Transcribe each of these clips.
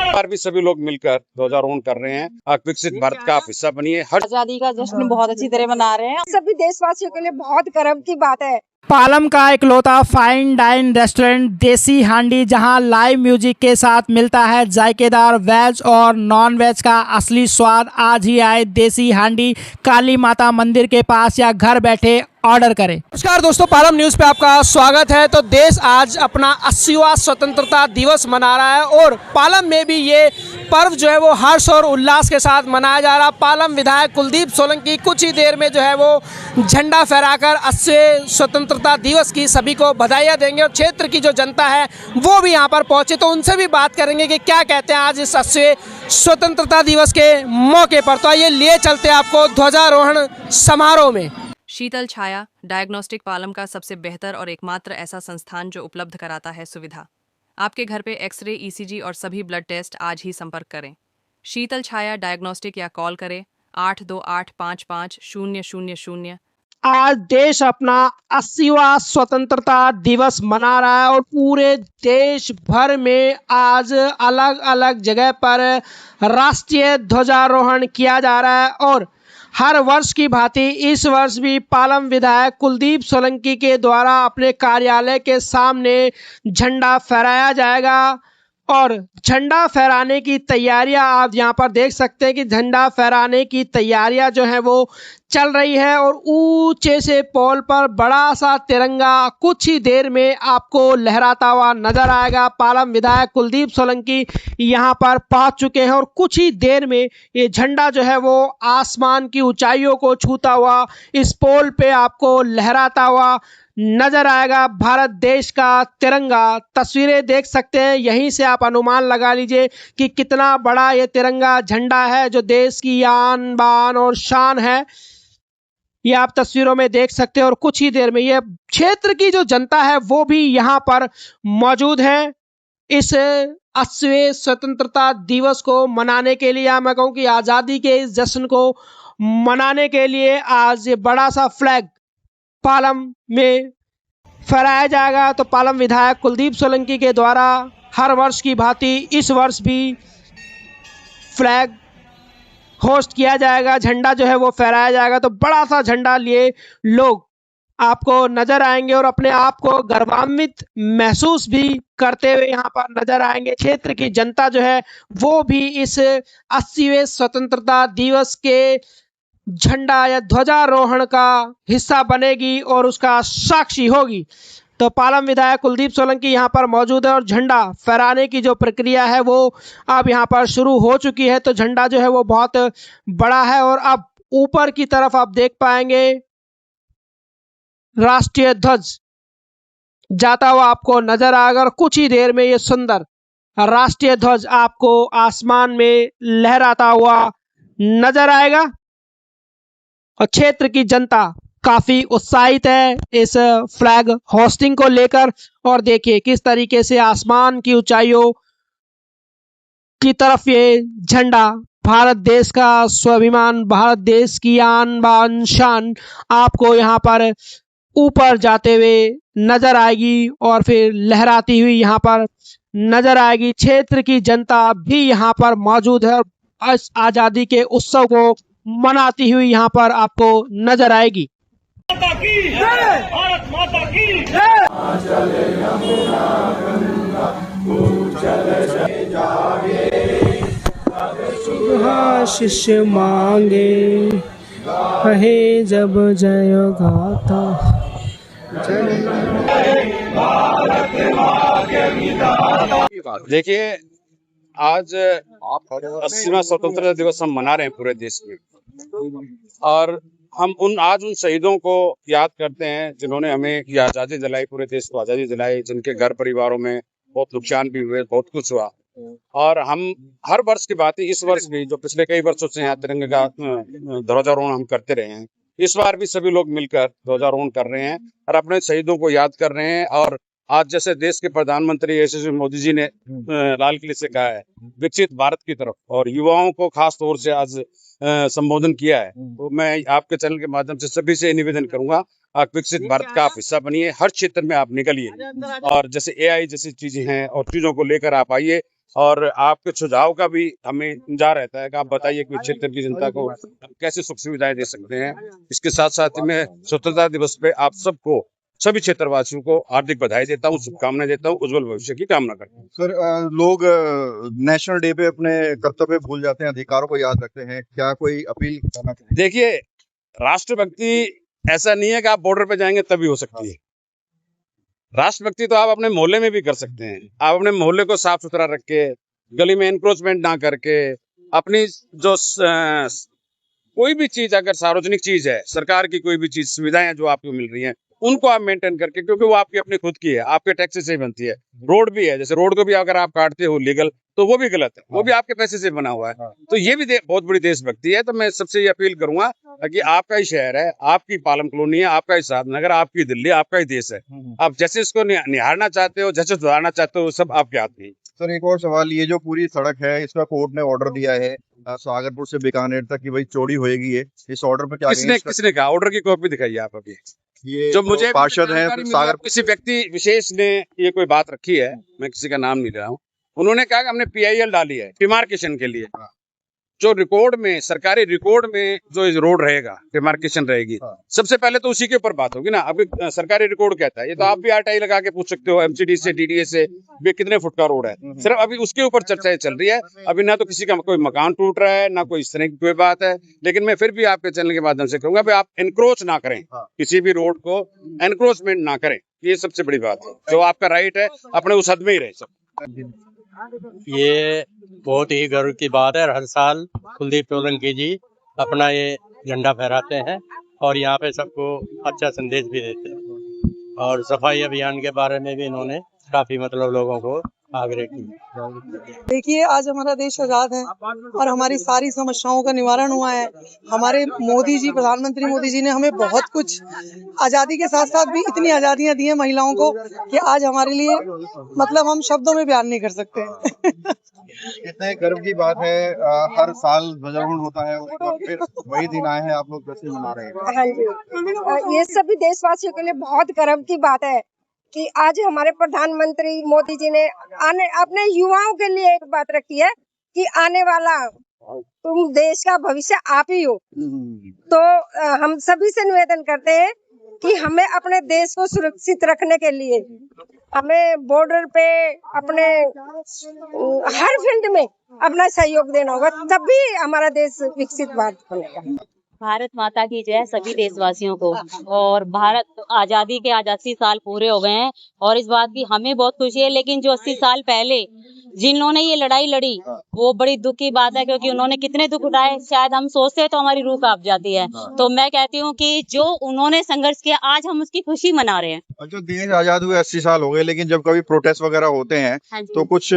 बार भी सभी लोग मिलकर ध्वजारोहण कर रहे हैं। आप विकसित भारत का आप हिस्सा बनिए। हर आजादी का जश्न बहुत अच्छी तरह मना रहे हैं। सभी देशवासियों के लिए बहुत गर्व की बात है। पालम का इकलौता फाइन डाइन रेस्टोरेंट देसी हांडी, जहां लाइव म्यूजिक के साथ मिलता है जायकेदार वेज और नॉन वेज का असली स्वाद। आज ही आए देसी हांडी, काली माता मंदिर के पास या घर बैठे ऑर्डर करें। नमस्कार दोस्तों, पालम न्यूज़ पे आपका स्वागत है। तो देश आज अपना 80वां स्वतंत्रता दिवस मना रहा है और पालम में भी ये पर्व जो है वो हर्ष और उल्लास के साथ मनाया जा रहा है। पालम विधायक कुलदीप सोलंकी कुछ ही देर में जो है वो झंडा फहराकर 80वें स्वतंत्रता दिवस की सभी को बधाइयाँ देंगे और क्षेत्र की जो जनता है वो भी यहाँ पर पहुँचे, तो उनसे भी बात करेंगे कि क्या कहते हैं आज इस 80वें स्वतंत्रता दिवस के मौके पर। तो आइए लिए चलते हैं आपको ध्वजारोहण समारोह में। शीतल छाया डायग्नोस्टिक पालम का सबसे बेहतर और एकमात्र ऐसा संस्थान जो उपलब्ध कराता है सुविधा। आपके घर पे एक्सरे, ईसीजी और सभी ब्लड टेस्ट आज ही संपर्क करें। शीतल छाया डायग्नोस्टिक या कॉल करें 82855000। आज देश अपना 80वां स्वतंत्रता दिवस मना रहा है और पूरे देश भर में आज अलग अलग जगह पर राष्ट्रीय ध्वजारोहण किया जा रहा है। और हर वर्ष की भांति इस वर्ष भी पालम विधायक कुलदीप सोलंकी के द्वारा अपने कार्यालय के सामने झंडा फहराया जाएगा। और झंडा फहराने की तैयारियां आप यहाँ पर देख सकते हैं कि झंडा फहराने की तैयारियां जो है वो चल रही है और ऊंचे से पोल पर बड़ा सा तिरंगा कुछ ही देर में आपको लहराता हुआ नजर आएगा। पालम विधायक कुलदीप सोलंकी यहाँ पर पहुंच चुके हैं और कुछ ही देर में ये झंडा जो है वो आसमान की ऊंचाइयों को छूता हुआ इस पोल पे आपको लहराता हुआ नजर आएगा। भारत देश का तिरंगा, तस्वीरें देख सकते हैं, यहीं से आप अनुमान लगा लीजिए कि कितना बड़ा ये तिरंगा झंडा है जो देश की आन बान और शान है। ये आप तस्वीरों में देख सकते हैं और कुछ ही देर में ये क्षेत्र की जो जनता है वो भी यहाँ पर मौजूद है। इस 80वें स्वतंत्रता दिवस को मनाने के लिए, या मैं कहूँ कि आज़ादी के इस जश्न को मनाने के लिए आज ये बड़ा सा फ्लैग पालम में फहराया जाएगा। तो पालम विधायक कुलदीप सोलंकी के द्वारा हर वर्ष की भांति इस वर्ष भी फ्लैग होस्ट किया जाएगा, झंडा जो है वो फहराया जाएगा। तो बड़ा सा झंडा लिए लोग आपको नजर आएंगे और अपने आप को गर्वान्वित महसूस भी करते हुए यहाँ पर नजर आएंगे। क्षेत्र की जनता जो है वो भी इस 80वें स्वतंत्रता दिवस के झंडा या ध्वजारोहण का हिस्सा बनेगी और उसका साक्षी होगी। तो पालम विधायक कुलदीप सोलंकी यहाँ पर मौजूद है और झंडा फहराने की जो प्रक्रिया है वो अब यहाँ पर शुरू हो चुकी है। तो झंडा जो है वो बहुत बड़ा है और अब ऊपर की तरफ आप देख पाएंगे राष्ट्रीय ध्वज जाता हुआ आपको नजर आएगा और कुछ ही देर में ये सुंदर राष्ट्रीय ध्वज आपको आसमान में लहराता हुआ नजर आएगा। और क्षेत्र की जनता काफी उत्साहित है इस फ्लैग होस्टिंग को लेकर। और देखिए किस तरीके से आसमान की ऊंचाइयों की तरफ ये झंडा, भारत देश का स्वाभिमान, भारत देश की आन बान शान आपको यहाँ पर ऊपर जाते हुए नजर आएगी और फिर लहराती हुई यहाँ पर नजर आएगी। क्षेत्र की जनता भी यहाँ पर मौजूद है और इस आजादी के उत्सव को मनाती हुई यहाँ पर आपको नजर आएगी। भारत माता की शिष्य मांगे कहे जब जय गाथा। देखिए, आज 80वां स्वतंत्रता दिवस हम मना रहे हैं पूरे देश में और हम उन शहीदों को याद करते हैं जिन्होंने हमें ये आज़ादी दिलाई, पूरे देश को आज़ादी दिलाई, जिनके घर परिवारों में बहुत नुकसान भी हुए, बहुत कुछ हुआ। और हम हर वर्ष की बात है, इस वर्ष भी जो पिछले कई वर्षों से यहाँ तिरंगे का ध्वजारोहण हम करते रहे हैं, इस बार भी सभी लोग मिलकर ध्वजारोहण कर रहे हैं और अपने शहीदों को याद कर रहे हैं। और आज जैसे देश के प्रधानमंत्री यशस्वी मोदी जी ने लाल किले से कहा है विकसित भारत की तरफ, और युवाओं को खास तौर से आज संबोधन किया है, तो मैं आपके चैनल के माध्यम से सभी से निवेदन करूंगा आप विकसित भारत का आप हिस्सा बनिए, हर क्षेत्र में आप निकलिए और जैसे AI जैसी चीजें हैं और चीजों को लेकर आप आइए और आपके सुझाव का भी हमें इंतजार रहता है कि आप बताइए कि क्षेत्र की जनता को कैसे सुख सुविधाएं दे सकते हैं। इसके साथ साथ मैं स्वतंत्रता दिवस पे आप सबको, सभी क्षेत्रवासियों को हार्दिक बधाई देता हूँ, शुभकामनाएं देता हूँ, उज्जवल भविष्य की कामना करता हूँ। सर, लोग नेशनल डे पे अपने कर्तव्य भूल जाते हैं, अधिकारों को याद रखते हैं, क्या कोई अपील करना चाहिए? देखिए, राष्ट्रभक्ति ऐसा नहीं है कि आप बॉर्डर पे जाएंगे तभी हो सकती है। राष्ट्रभक्ति तो आप अपने मोहल्ले में भी कर सकते हैं। आप अपने मोहल्ले को साफ सुथरा रख के, गली में एनक्रोचमेंट ना करके, अपनी जो कोई भी चीज अगर सार्वजनिक चीज है, सरकार की कोई भी चीज, सुविधाएं जो आपको मिल रही हैं, उनको आप मेंटेन करके, क्योंकि वो आपकी अपनी खुद की है, आपके टैक्स से बनती है। रोड भी है, जैसे रोड को भी अगर आप काटते हो लीगल, तो वो भी गलत है, वो भी आपके पैसे से बना हुआ है। तो ये भी बहुत बड़ी देशभक्ति है। तो मैं सबसे ये अपील करूंगा कि आपका ही शहर है, आपकी पालम कॉलोनी है, आपका ही साधनगर, आपकी दिल्ली, आपका ही देश है। आप जैसे इसको निहारना चाहते हो, जैसे सुधारना चाहते हो, सब आपके हाथ में। सर, एक और सवाल, ये जो पूरी सड़क है, इसका कोर्ट ने ऑर्डर दिया है सागरपुर से बीकानेर तक कि भाई चौड़ी होएगी ये, इस ऑर्डर पे क्या किसने कहा? ऑर्डर की कॉपी दिखाइए आप अभी। ये जो मुझे पार्षद है सागर, किसी व्यक्ति विशेष ने ये कोई बात रखी है, मैं किसी का नाम नहीं ले रहा हूँ, उन्होंने कहा कि हमने PIL डाली है डिमार्केशन के लिए। जो रिकॉर्ड में, सरकारी रिकॉर्ड में जो रोड रहेगा, डिमार्केशन रहेगी, सबसे पहले तो उसी के ऊपर बात होगी ना। अभी सरकारी रिकॉर्ड कहता है, ये तो आप भी RTI लगा के पूछ सकते हो MCD से, DDA से भी कितने फुट का रोड है। सिर्फ अभी उसके ऊपर चर्चाएं चल रही है। अभी ना तो किसी का कोई मकान टूट रहा है, ना कोई इस तरह की कोई बात है। लेकिन मैं फिर भी आपके चैनल के माध्यम से कहूंगा, आप एनक्रोच ना करें, किसी भी रोड को एनक्रोचमेंट ना करें। ये सबसे बड़ी बात है। जो आपका राइट है, अपने उस हद में ही रहे सब। ये बहुत ही गर्व की बात है। हर साल कुलदीप सोलंकी जी अपना ये झंडा फहराते हैं और यहाँ पे सबको अच्छा संदेश भी देते हैं। और सफाई अभियान के बारे में भी इन्होंने काफी लोगों को आग्रह किया। देखिए, आज हमारा देश आजाद है और हमारी सारी समस्याओं का निवारण हुआ है। हमारे मोदी जी, प्रधानमंत्री मोदी जी ने हमें बहुत कुछ, आजादी के साथ साथ भी इतनी आजादियां दी हैं महिलाओं को कि आज हमारे लिए हम शब्दों में बयान नहीं कर सकते। कितने गर्व की बात है। हर साल ध्वजारोहण होता है, उसके बाद फिर वही दिन आए हैं, आप लोग कैसे मना रहे हैं? हाँ जी, ये सभी देशवासियों के लिए बहुत गर्व की बात है कि आज हमारे प्रधानमंत्री मोदी जी ने अपने युवाओं के लिए एक बात रखी है कि आने वाला तुम देश का भविष्य आप ही हो। तो हम सभी से निवेदन करते हैं कि हमें अपने देश को सुरक्षित रखने के लिए हमें बॉर्डर पे अपने हर फील्ड में अपना सहयोग देना होगा, तभी हमारा देश विकसित भारत बनेगा। भारत माता की जय सभी देशवासियों को। और भारत आजादी के आज 80 साल पूरे हो गए हैं और इस बात की हमें बहुत खुशी है। लेकिन जो 80 साल पहले जिन्होंने ये लड़ाई लड़ी, वो बड़ी दुख की बात है, क्योंकि उन्होंने कितने दुख उठाए, शायद हम सोचते हैं तो हमारी रूह कांप जाती है। तो मैं कहती हूँ कि जो उन्होंने संघर्ष किया, आज हम उसकी खुशी मना रहे हैं। अच्छा, देश आजाद हुए 80 साल हो गए, लेकिन जब कभी प्रोटेस्ट वगैरह होते हैं तो कुछ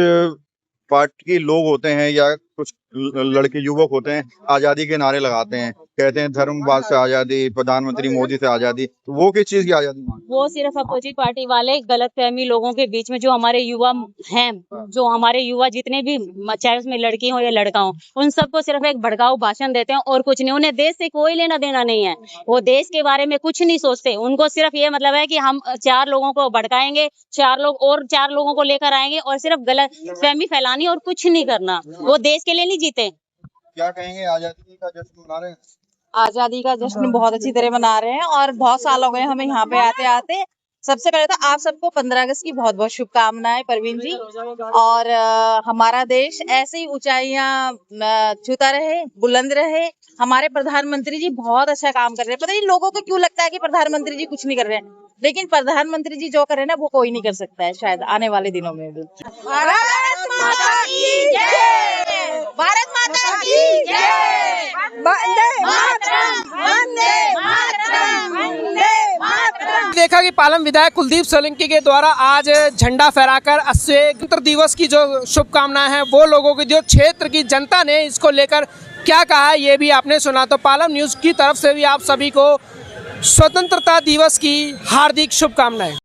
पार्टी के लोग होते हैं या कुछ लड़के युवक होते हैं, आजादी के नारे लगाते हैं, कहते हैं धर्मवाद से आजादी, प्रधानमंत्री मोदी से आजादी। तो वो किस चीज की आजादी? वो सिर्फ अपोजिट पार्टी वाले गलतफहमी लोगों के बीच में, जो हमारे युवा हैं, जो हमारे युवा जितने भी, चाहे उसमें लड़की हो या लड़का हो, उन सबको सिर्फ एक भड़काऊ भाषण देते हैं और कुछ नहीं। उन्हें देश से कोई लेना देना नहीं है, वो देश के बारे में कुछ नहीं सोचते। उनको सिर्फ ये मतलब है कि हम 4 लोगों को भड़काएंगे, 4 लोगों को लेकर आएंगे और सिर्फ गलतफहमी फैलानी और कुछ नहीं करना। वो देश के लिए नहीं जीते। क्या कहेंगे, आजादी का जश्न मना रहे हैं? आजादी का जश्न बहुत अच्छी तरह मना रहे हैं और बहुत साल हो गए हमें यहाँ पे आते आते। सबसे पहले तो आप सबको 15 अगस्त की बहुत बहुत शुभकामनाएं परवीन जी। और हमारा देश ऐसे ही ऊंचाइयां छूता रहे, बुलंद रहे। हमारे प्रधानमंत्री जी बहुत अच्छा काम कर रहे हैं। पता नहीं लोगों को क्यों लगता है कि प्रधानमंत्री जी कुछ नहीं कर रहे हैं, लेकिन प्रधानमंत्री जी जो कर रहे हैं ना, वो कोई नहीं कर सकता है शायद आने वाले दिनों में भी। भारत माता की जय! भारत माता की जय! वंदे मातरम! वंदे मातरम! वंदे मातरम! देखा कि पालम विधायक कुलदीप सोलंकी के द्वारा आज झंडा फहराकर 80वें गणतंत्र दिवस की जो शुभकामनाएं हैं, वो लोगों की, जो क्षेत्र की जनता ने इसको लेकर क्या कहा है, ये भी आपने सुना। तो पालम न्यूज़ की तरफ से भी आप सभी को स्वतंत्रता दिवस की हार्दिक शुभकामनाएं।